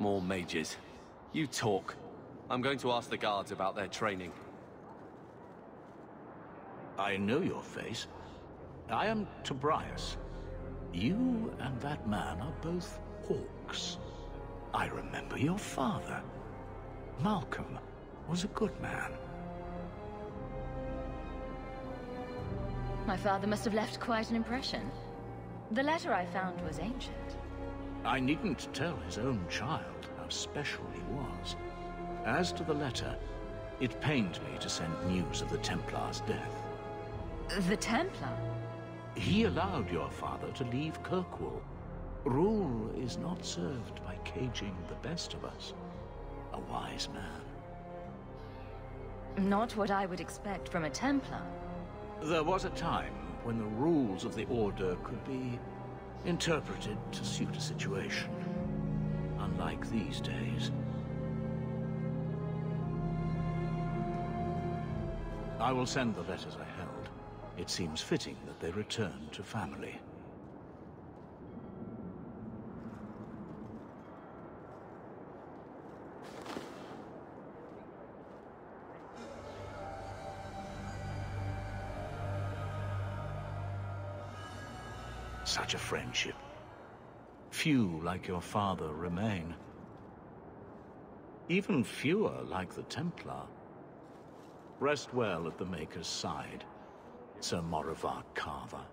More mages. You talk. I'm going to ask the guards about their training. I know your face. I am Tobias. You and that man are both hawks. I remember your father. Malcolm was a good man. My father must have left quite an impression. The letter I found was ancient. I needn't tell his own child how special he was. As to the letter, it pained me to send news of the Templar's death. The Templar? He allowed your father to leave Kirkwall. Rule is not served by caging the best of us. A wise man. Not what I would expect from a Templar. There was a time when the rules of the Order could be interpreted to suit a situation. Unlike these days. I will send the letters I held. It seems fitting that they return to family. Such a friendship. Few like your father remain. Even fewer like the Templar. Rest well at the Maker's side, Sir Morivar Carver.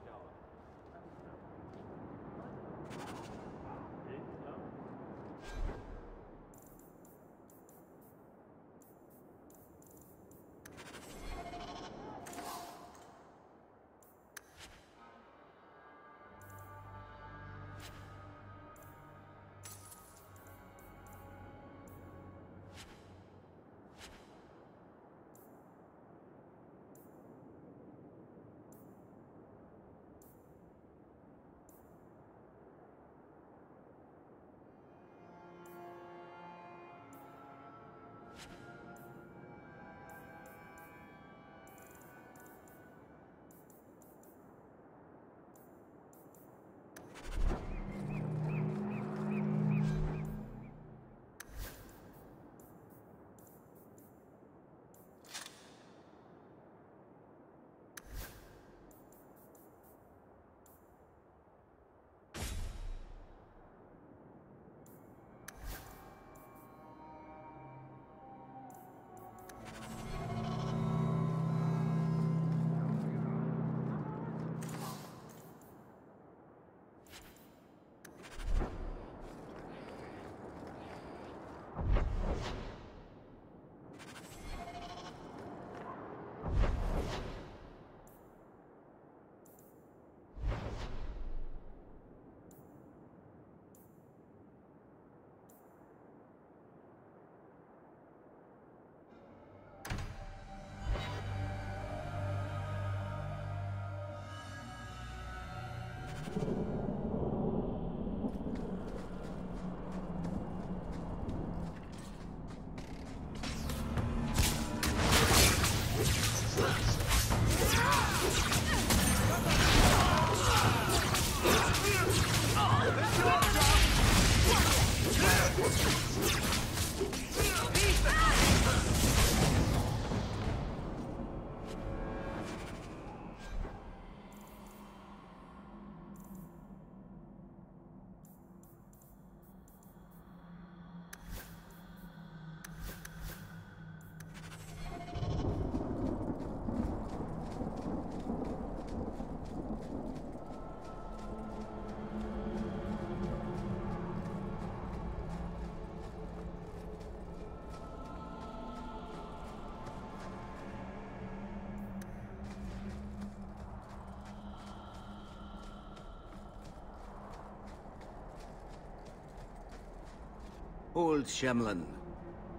Old Shemlin,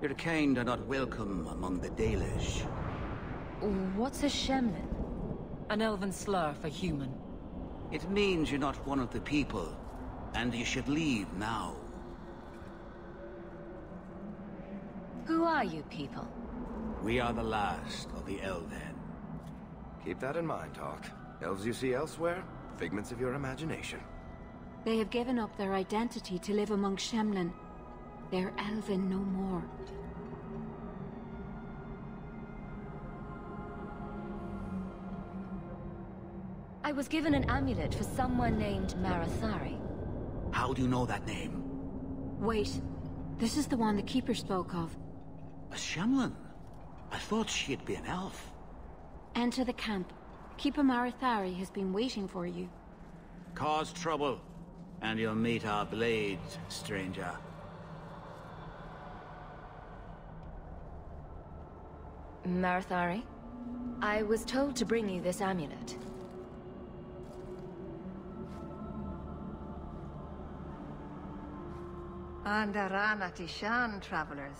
your kind are not welcome among the Dalish. What's a Shemlin? An elven slur for human. It means you're not one of the people, and you should leave now. Who are you people? We are the last of the Elven. Keep that in mind, Hawk. Elves you see elsewhere, figments of your imagination. They have given up their identity to live among Shemlin. They're elven no more. I was given an amulet for someone named Marathari. How do you know that name? Wait. This is the one the Keeper spoke of. A Shemlin? I thought she'd be an elf. Enter the camp. Keeper Marathari has been waiting for you. Cause trouble, and you'll meet our blade, stranger. Marathari? I was told to bring you this amulet. Andarana Tishan, travelers.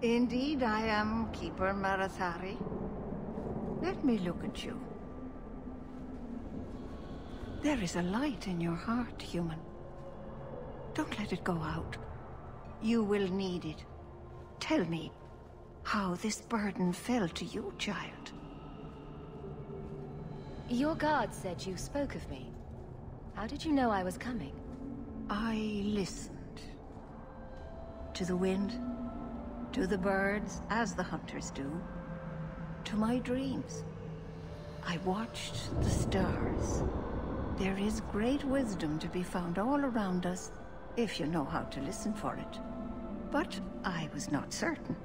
Indeed, I am Keeper Marathari. Let me look at you. There is a light in your heart, human. Don't let it go out. You will need it. Tell me how this burden fell to you, child. Your guard said you spoke of me. How did you know I was coming? I listened. To the wind, to the birds, as the hunters do, to my dreams. I watched the stars. There is great wisdom to be found all around us, if you know how to listen for it. But I was not certain.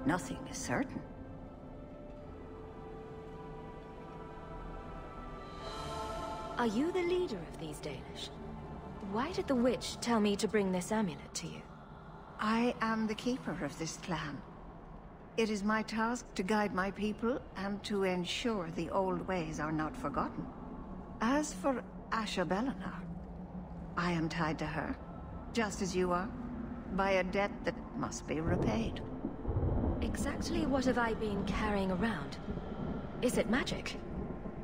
Nothing is certain. Are you the leader of these Dalish? Why did the witch tell me to bring this amulet to you? I am the keeper of this clan. It is my task to guide my people and to ensure the old ways are not forgotten. As for Asha Belinar, I am tied to her, just as you are, by a debt that must be repaid. Exactly what have I been carrying around? Is it magic?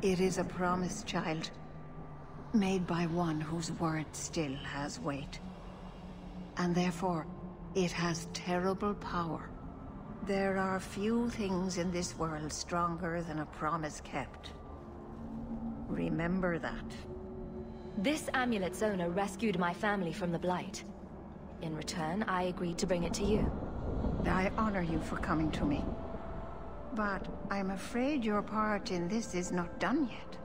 It is a promise, child, made by one whose word still has weight. And therefore, it has terrible power. There are few things in this world stronger than a promise kept. Remember that. This amulet's owner rescued my family from the Blight. In return, I agreed to bring it to you. I honor you for coming to me. But I'm afraid your part in this is not done yet.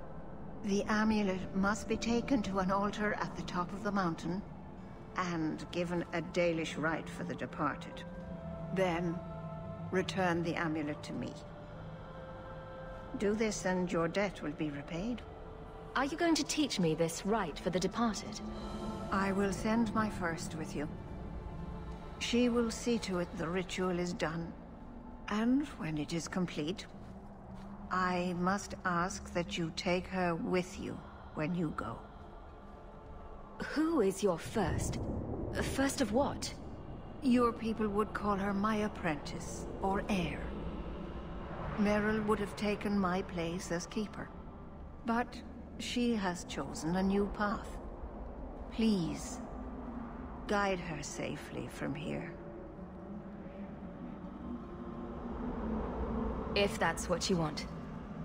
The amulet must be taken to an altar at the top of the mountain and given a Dalish rite for the departed. Then, return the amulet to me. Do this and your debt will be repaid. Are you going to teach me this rite for the departed? I will send my first with you. She will see to it the ritual is done. And when it is complete, I must ask that you take her with you when you go. Who is your first? First of what? Your people would call her my apprentice, or heir. Meryl would have taken my place as keeper. But she has chosen a new path. Please, guide her safely from here. If that's what you want.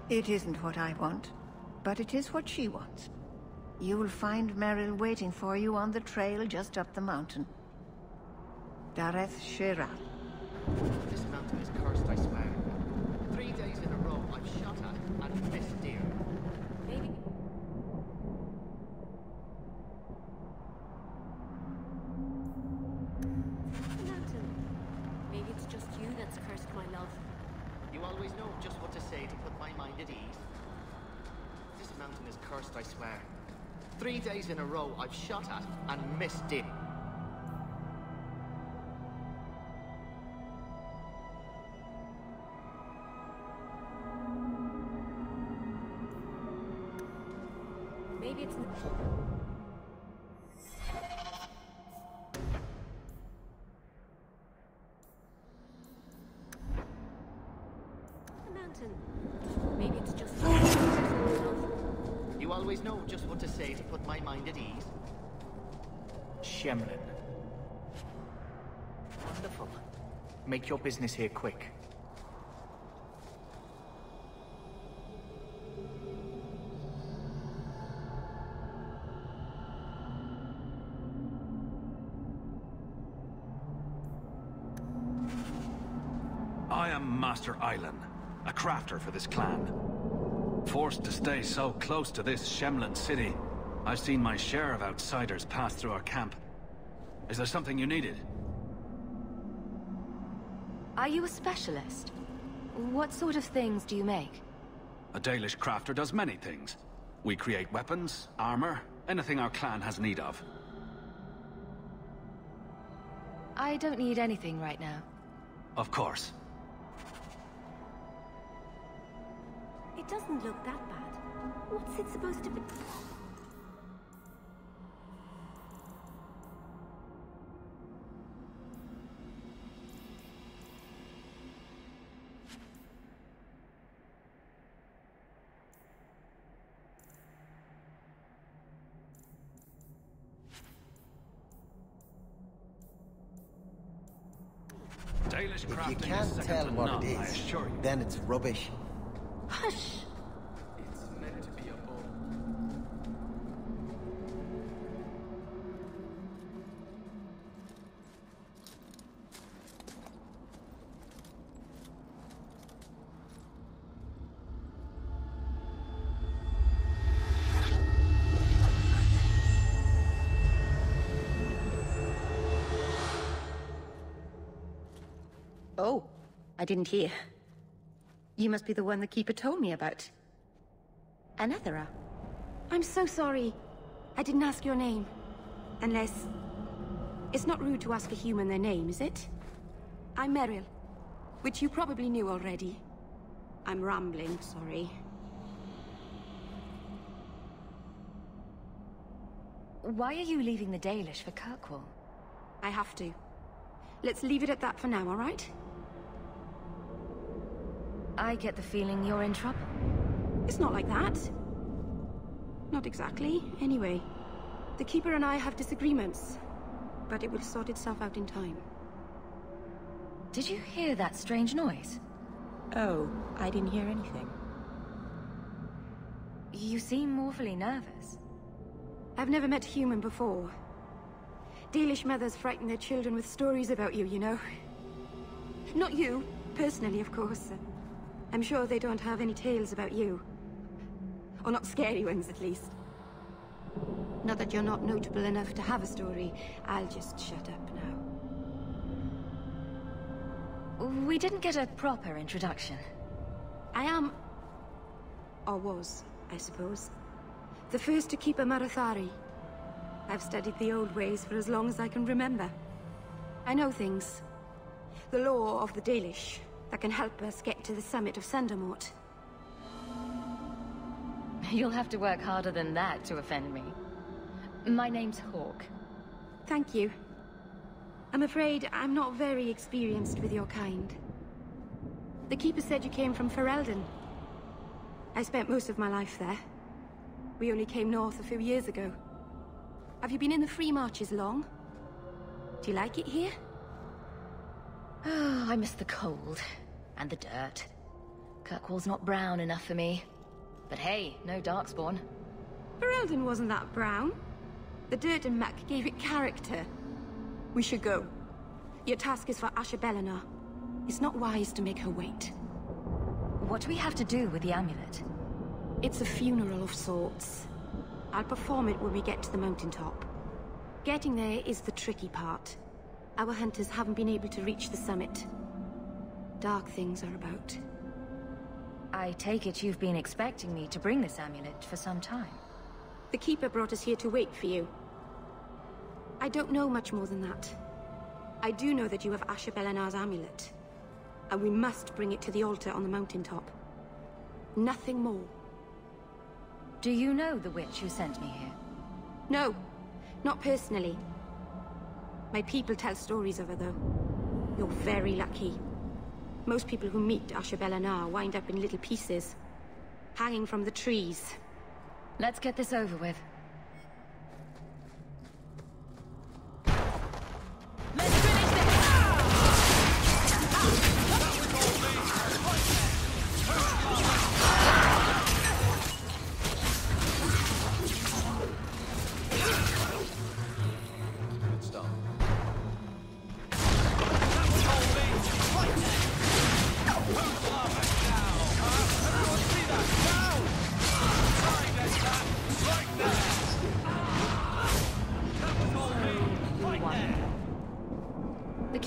It isn't what I want, but it is what she wants. You will find Meryl waiting for you on the trail just up the mountain. Dareth Shira. This mountain is cursed, I swear. 3 days in a row I've shot at and missed deer. Maybe. Mountain. Maybe it's just you that's cursed, my love. You always know just what to say to put my mind at ease. This mountain is cursed, I swear. 3 days in a row I've shot at and missed deer. Maybe it's... The mountain. Maybe it's just... You always know just what to say to put my mind at ease. Shemlin. Wonderful. Make your business here quick. am Master Islan, a crafter for this clan. Forced to stay so close to this Shemlin city, I've seen my share of outsiders pass through our camp. Is there something you needed? Are you a specialist? What sort of things do you make? A Dalish crafter does many things. We create weapons, armor, anything our clan has need of. I don't need anything right now. Of course. It doesn't look that bad. What's it supposed to be? If you can't tell what it is, then it's rubbish. Hush! It's meant to be a ball. Oh, I didn't hear. You must be the one the Keeper told me about. Anethera. I'm so sorry. I didn't ask your name. Unless... It's not rude to ask a human their name, is it? I'm Meryl, which you probably knew already. I'm rambling, sorry. Why are you leaving the Dalish for Kirkwall? I have to. Let's leave it at that for now, all right? I get the feeling you're in trouble. It's not like that. Not exactly, anyway. The Keeper and I have disagreements, but it will sort itself out in time. Did you hear that strange noise? Oh, I didn't hear anything. You seem awfully nervous. I've never met a human before. Dalish mothers frighten their children with stories about you, you know. Not you, personally, of course. I'm sure they don't have any tales about you. Or not scary ones, at least. Not that you're not notable enough to have a story. I'll just shut up now. We didn't get a proper introduction. I am... or was, I suppose. The first to keep a Marathari. I've studied the old ways for as long as I can remember. I know things. The law of the Dalish that can help us get to the summit of Sundermort. You'll have to work harder than that to offend me. My name's Hawk. Thank you. I'm afraid I'm not very experienced with your kind. The Keeper said you came from Ferelden. I spent most of my life there. We only came north a few years ago. Have you been in the Free Marches long? Do you like it here? Oh, I miss the cold. And the dirt. Kirkwall's not brown enough for me. But hey, no Darkspawn. Ferelden wasn't that brown. The dirt and muck gave it character. We should go. Your task is for Asher Belenar. It's not wise to make her wait. What do we have to do with the amulet? It's a funeral of sorts. I'll perform it when we get to the mountaintop. Getting there is the tricky part. Our hunters haven't been able to reach the summit. Dark things are about. I take it you've been expecting me to bring this amulet for some time. The Keeper brought us here to wait for you. I don't know much more than that. I do know that you have Asher Belenar's amulet. And we must bring it to the altar on the mountaintop. Nothing more. Do you know the witch who sent me here? No, not personally. My people tell stories of her, though. You're very lucky. Most people who meet Asher Belenar wind up in little pieces, hanging from the trees. Let's get this over with.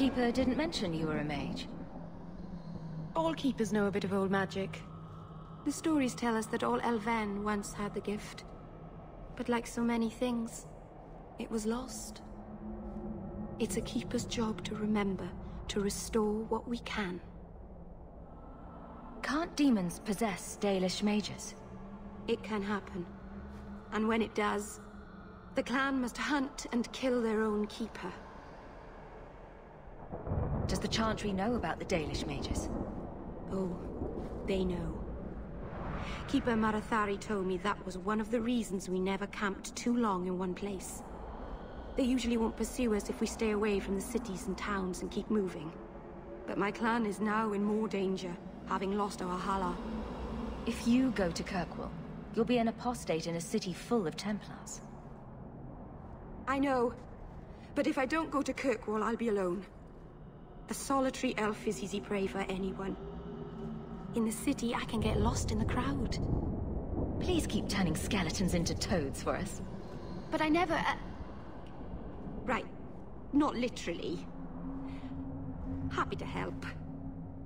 Keeper didn't mention you were a mage. All keepers know a bit of old magic. The stories tell us that all Elven once had the gift. But like so many things, it was lost. It's a keeper's job to remember, to restore what we can. Can't demons possess Dalish mages? It can happen. And when it does, the clan must hunt and kill their own keeper. Does the Chantry know about the Dalish mages? Oh, they know. Keeper Marathari told me that was one of the reasons we never camped too long in one place. They usually won't pursue us if we stay away from the cities and towns and keep moving. But my clan is now in more danger, having lost our Hala. If you go to Kirkwall, you'll be an apostate in a city full of Templars. I know. But if I don't go to Kirkwall, I'll be alone. A solitary elf is easy prey for anyone. In the city, I can get lost in the crowd. Please keep turning skeletons into toads for us. But I never... Right. Not literally. Happy to help.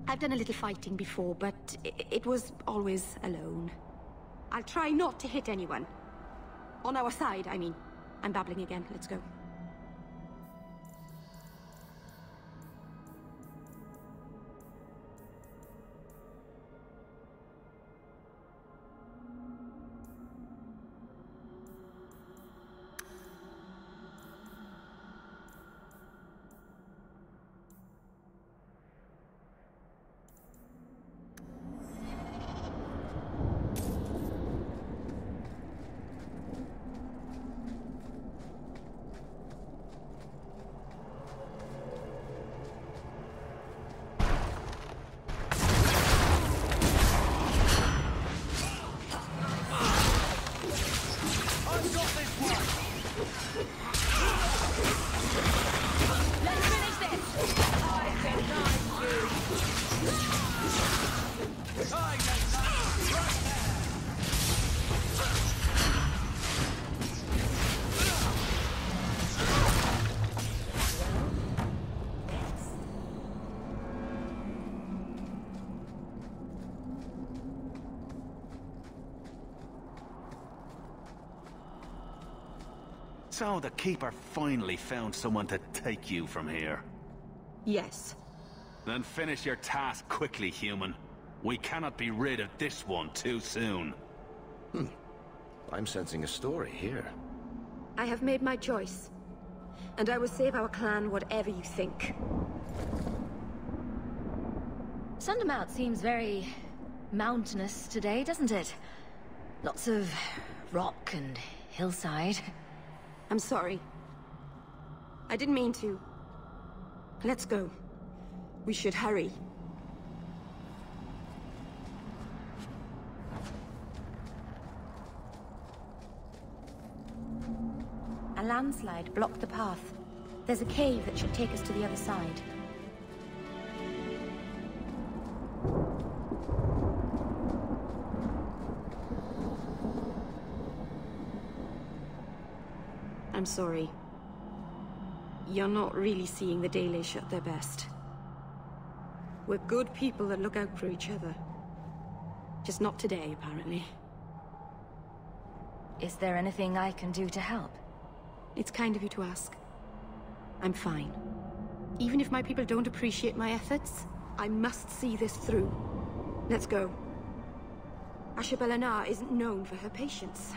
I've done a little fighting before, but it was always alone. I'll try not to hit anyone. On our side, I mean. I'm babbling again. Let's go. So the Keeper finally found someone to take you from here. Yes. Then finish your task quickly, human. We cannot be rid of this one too soon. I'm sensing a story here. I have made my choice. And I will save our clan whatever you think. Sundermount seems very mountainous today, doesn't it? Lots of rock and hillside. I'm sorry. I didn't mean to. Let's go. We should hurry. A landslide blocked the path. There's a cave that should take us to the other side. I'm sorry. You're not really seeing the Dalish at their best. We're good people that look out for each other. Just not today, apparently. Is there anything I can do to help? It's kind of you to ask. I'm fine. Even if my people don't appreciate my efforts, I must see this through. Let's go. Ashabelana isn't known for her patience.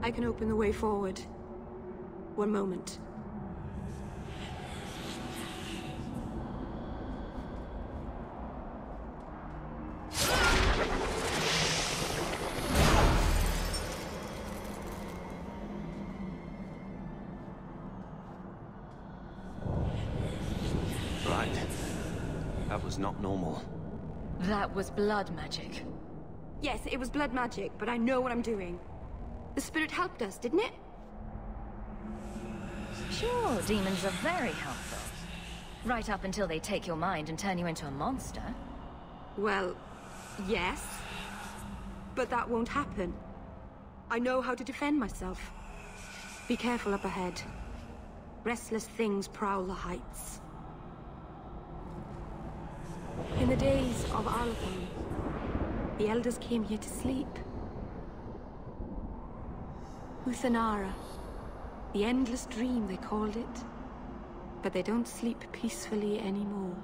I can open the way forward. One moment. Right. That was not normal. That was blood magic. Yes, it was blood magic, but I know what I'm doing. The spirit helped us, didn't it? Sure, demons are very helpful. Right up until they take your mind and turn you into a monster. Well, yes. But that won't happen. I know how to defend myself. Be careful up ahead. Restless things prowl the heights. In the days of Arlathan, the elders came here to sleep. Uthanara, the endless dream they called it. But they don't sleep peacefully anymore.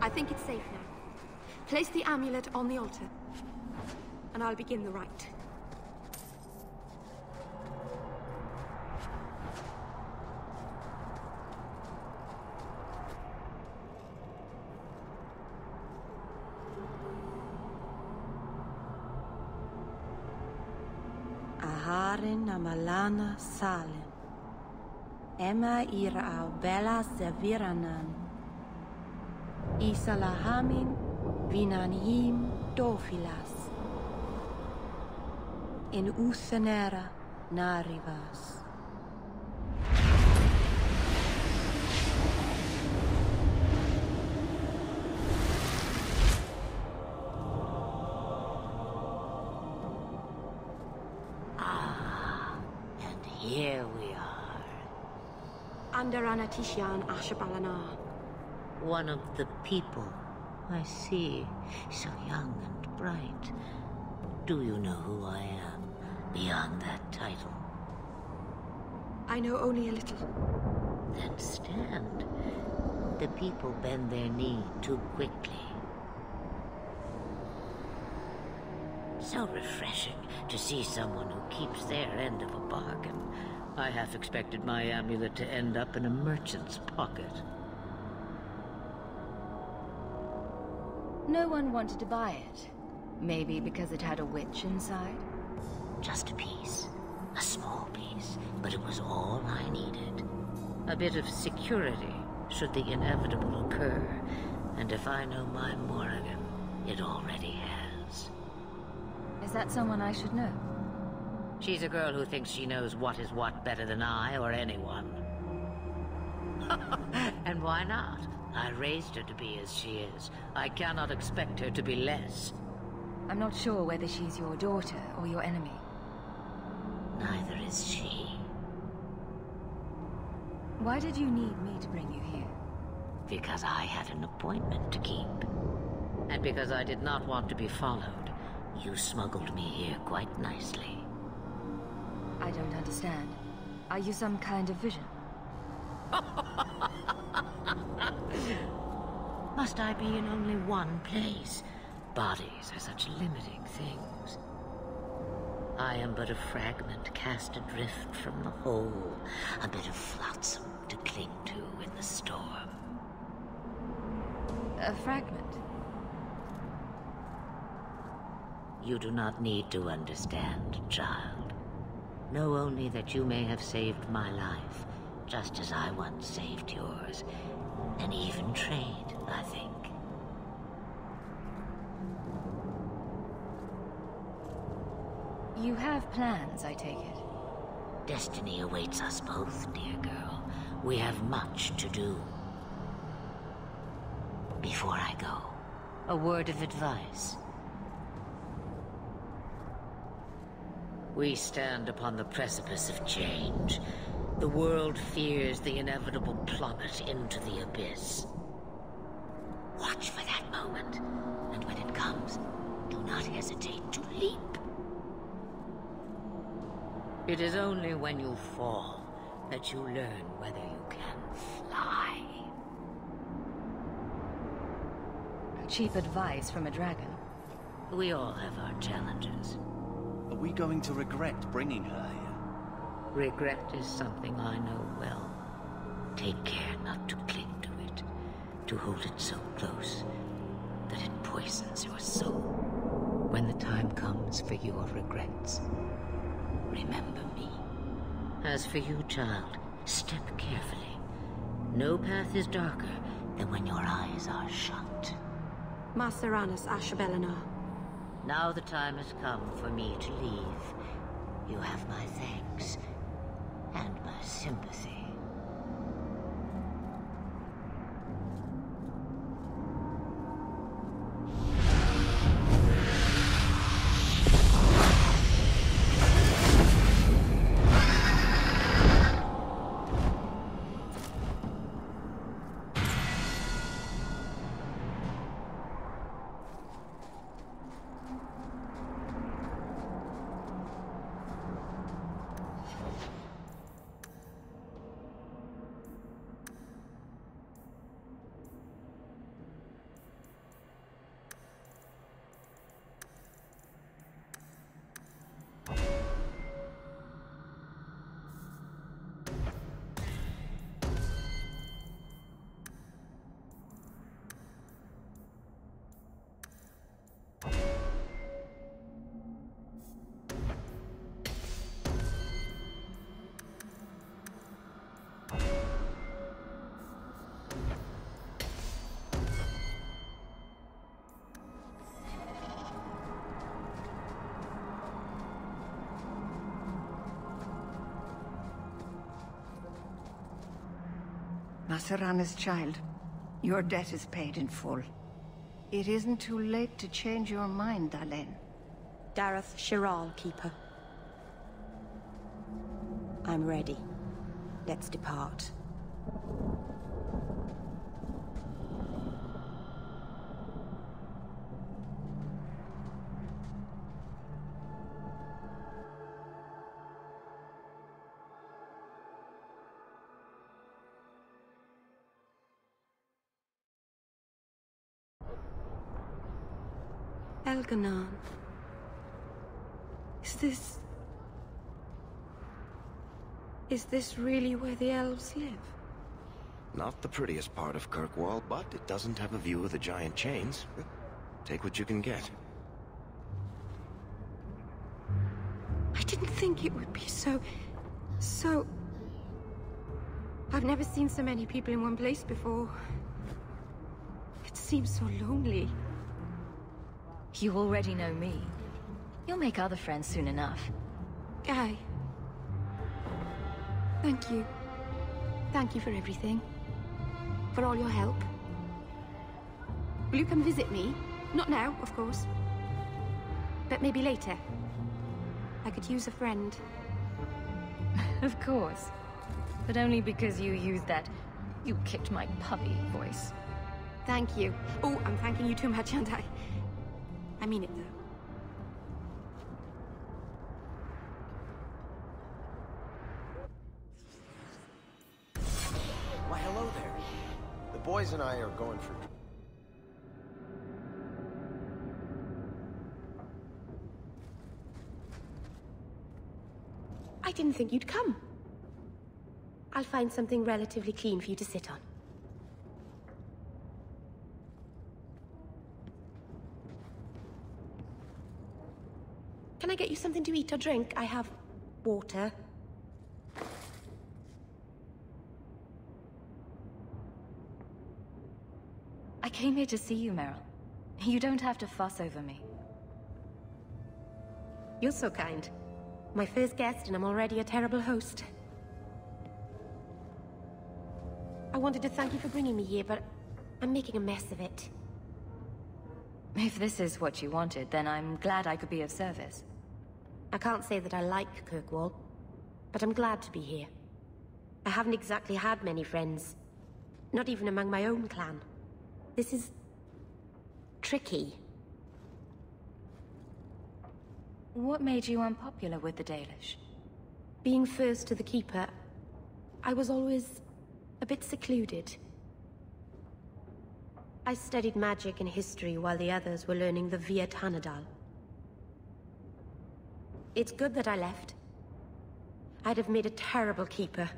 I think it's safe now. Place the amulet on the altar, and I'll begin the rite. Aharin amalana salen. Emma ira au bella seviranan. Isalahamin vinanhim dofilas. In Uthanera narivas. And here we are. Under Anatishan Ashabalana. One of the people. I see. So young and bright. Do you know who I am, beyond that title? I know only a little. Then stand. The people bend their knee too quickly. So refreshing to see someone who keeps their end of a bargain. I half expected my amulet to end up in a merchant's pocket. No one wanted to buy it. Maybe because it had a witch inside? Just a piece. A small piece. But it was all I needed. A bit of security, should the inevitable occur. And if I know my Morrigan, it already has. Is that someone I should know? She's a girl who thinks she knows what is what better than I or anyone. And why not? I raised her to be as she is. I cannot expect her to be less. I'm not sure whether she's your daughter or your enemy. Neither is she. Why did you need me to bring you here? Because I had an appointment to keep. And because I did not want to be followed, you smuggled me here quite nicely. I don't understand. Are you some kind of vision? Must I be in only one place? Bodies are such limiting things. I am but a fragment cast adrift from the whole, a bit of flotsam to cling to in the storm. A fragment? You do not need to understand, child. Know only that you may have saved my life, just as I once saved yours. An even trade, I think. You have plans, I take it? Destiny awaits us both, dear girl. We have much to do. Before I go, a word of advice. We stand upon the precipice of change. The world fears the inevitable plummet into the abyss. Watch for that moment, and when it comes, do not hesitate to leap. It is only when you fall that you learn whether you can fly. Cheap advice from a dragon. We all have our challenges. Are we going to regret bringing her here? Regret is something I know well. Take care not to cling to it, to hold it so close that it poisons your soul. When the time comes for your regrets, remember me. As for you, child, step carefully. No path is darker than when your eyes are shut. Maceranus Ashbellinar. Now the time has come for me to leave. You have my thanks and my sympathy. Maceranus, child, your debt is paid in full. It isn't too late to change your mind, Dalen. Dareth Shiral, Keeper. I'm ready. Let's depart. Elganon. Is this really where the elves live? Not the prettiest part of Kirkwall, but it doesn't have a view of the giant chains. Take what you can get. I didn't think it would be so... I've never seen so many people in one place before. It seems so lonely. You already know me. You'll make other friends soon enough. Aye. Thank you. Thank you for everything. For all your help. Will you come visit me? Not now, of course. But maybe later. I could use a friend. Of course. But only because you used that "you kicked my puppy" voice. Thank you. Oh, I'm thanking you too much, aren't I? I mean it, though. Why, hello there. The boys and I are going for... I didn't think you'd come. I'll find something relatively clean for you to sit on. Can I get you something to eat or drink? I have water. I came here to see you, Meryl. You don't have to fuss over me. You're so kind. My first guest, and I'm already a terrible host. I wanted to thank you for bringing me here, but I'm making a mess of it. If this is what you wanted, then I'm glad I could be of service. I can't say that I like Kirkwall, but I'm glad to be here. I haven't exactly had many friends, not even among my own clan. This is tricky. What made you unpopular with the Dalish? Being first to the Keeper, I was always a bit secluded. I studied magic and history while the others were learning the Via Tanadal. It's good that I left. I'd have made a terrible Keeper.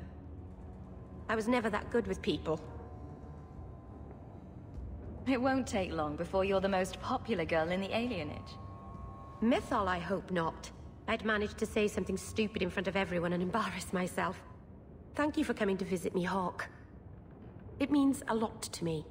I was never that good with people. It won't take long before you're the most popular girl in the alienage. Mythol, I hope not. I'd managed to say something stupid in front of everyone and embarrass myself. Thank you for coming to visit me, Hawk. It means a lot to me.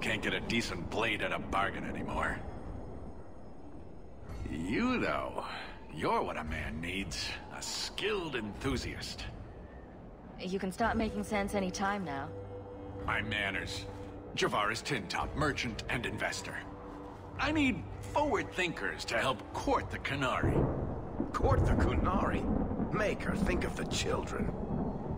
Can't get a decent blade at a bargain anymore. You, though, you're what a man needs. A skilled enthusiast. You can start making sense any time now. My manners. Javaris Tintop, merchant and investor. I need forward thinkers to help court the Qunari. Court the Qunari? Make her think of the children.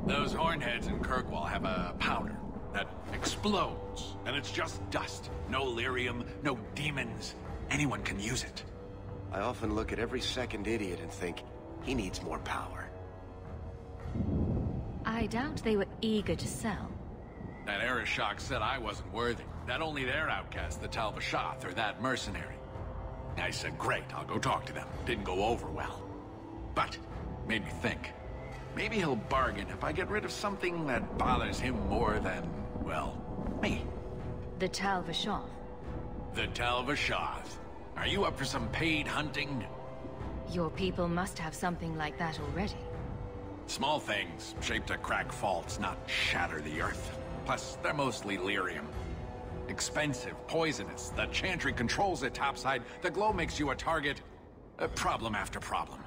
Those hornheads in Kirkwall have a powder that explodes, and it's just dust. No lyrium, no demons. Anyone can use it. I often look at every second idiot and think, he needs more power. I doubt they were eager to sell. That Arishok said I wasn't worthy. That only their outcast, the Talbashath, or that mercenary. I said, great, I'll go talk to them. Didn't go over well. But, made me think. Maybe he'll bargain if I get rid of something that bothers him more than, well, me. The Tal Vashoth. The Tal Vashoth. Are you up for some paid hunting? Your people must have something like that already. Small things, shaped to crack faults, not shatter the earth. Plus, they're mostly lyrium. Expensive, poisonous. The Chantry controls it topside. The glow makes you a target. Problem after problem.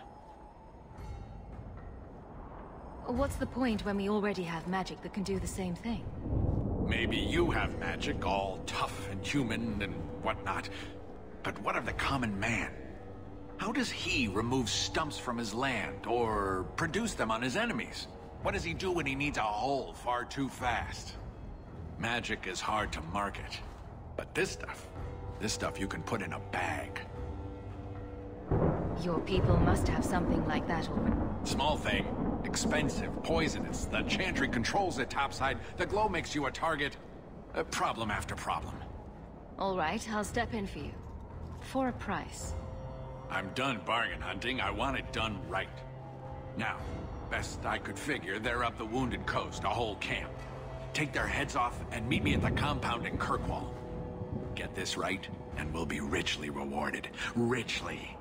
What's the point when we already have magic that can do the same thing? Maybe you have magic, all tough and human and whatnot. But what of the common man? How does he remove stumps from his land, or produce them on his enemies? What does he do when he needs a hole far too fast? Magic is hard to market. But this stuff you can put in a bag. Your people must have something like that already. Small thing. Expensive, poisonous. The Chantry controls it topside. The glow makes you a target. Problem after problem. All right, I'll step in for you. For a price. I'm done bargain hunting. I want it done right. Now, best I could figure, they're up the Wounded Coast, a whole camp. Take their heads off and meet me at the compound in Kirkwall. Get this right, and we'll be richly rewarded. Richly.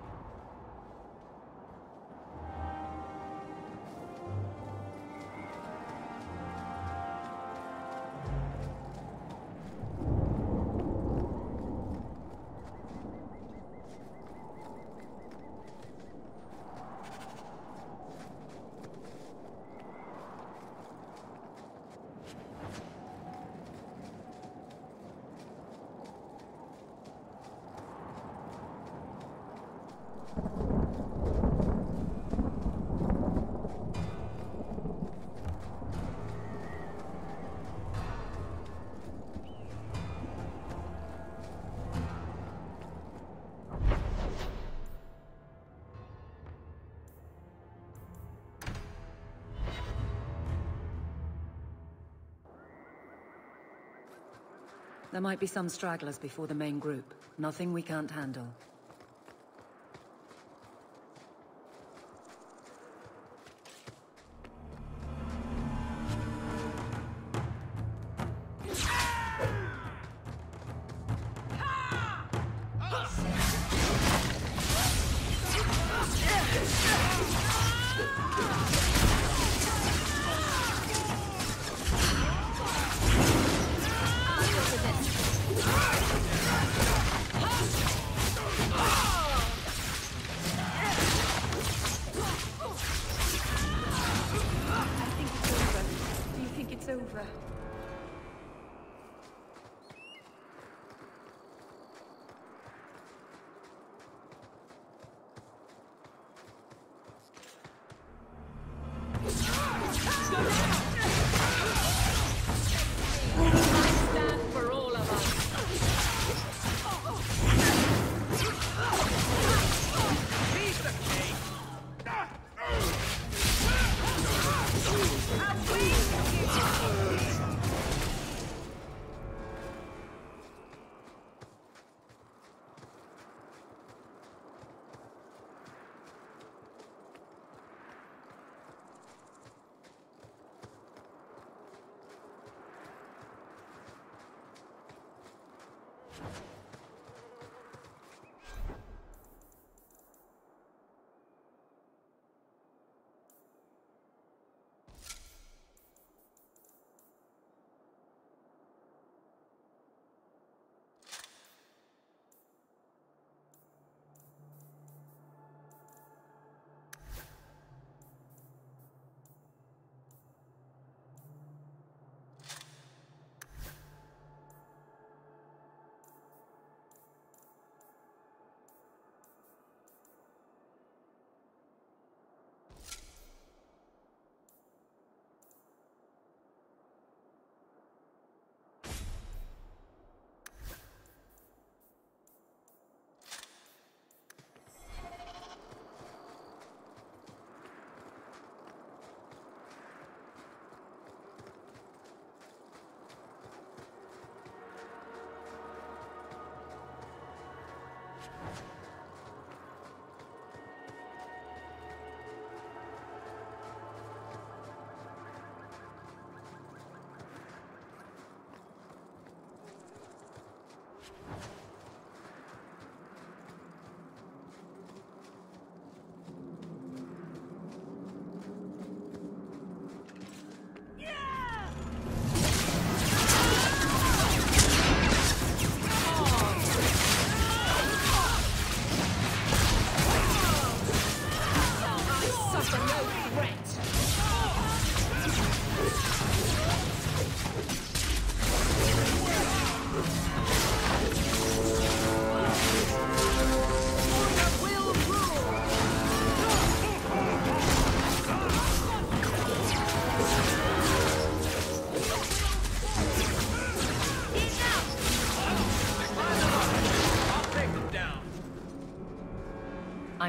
There might be some stragglers before the main group. Nothing we can't handle.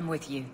I'm with you.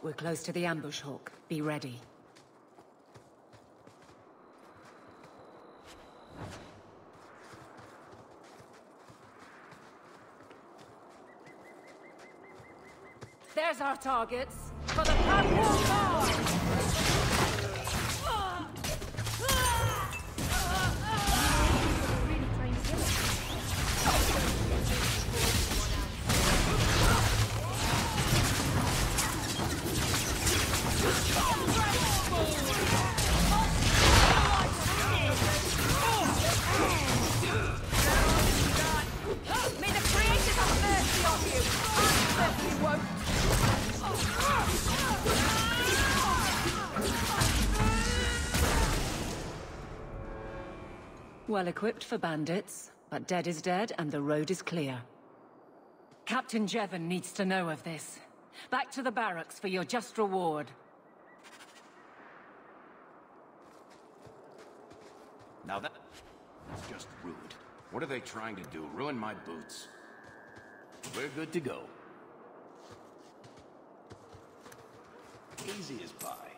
We're close to the ambush, Hawk. Be ready. There's our targets! For the Kirkwall Guard! May the creators have mercy on you! I certainly won't! Well equipped for bandits, but dead is dead and the road is clear. Captain Jevon needs to know of this. Back to the barracks for your just reward. Now that's just rude. What are they trying to do? Ruin my boots? We're good to go. Easy as pie.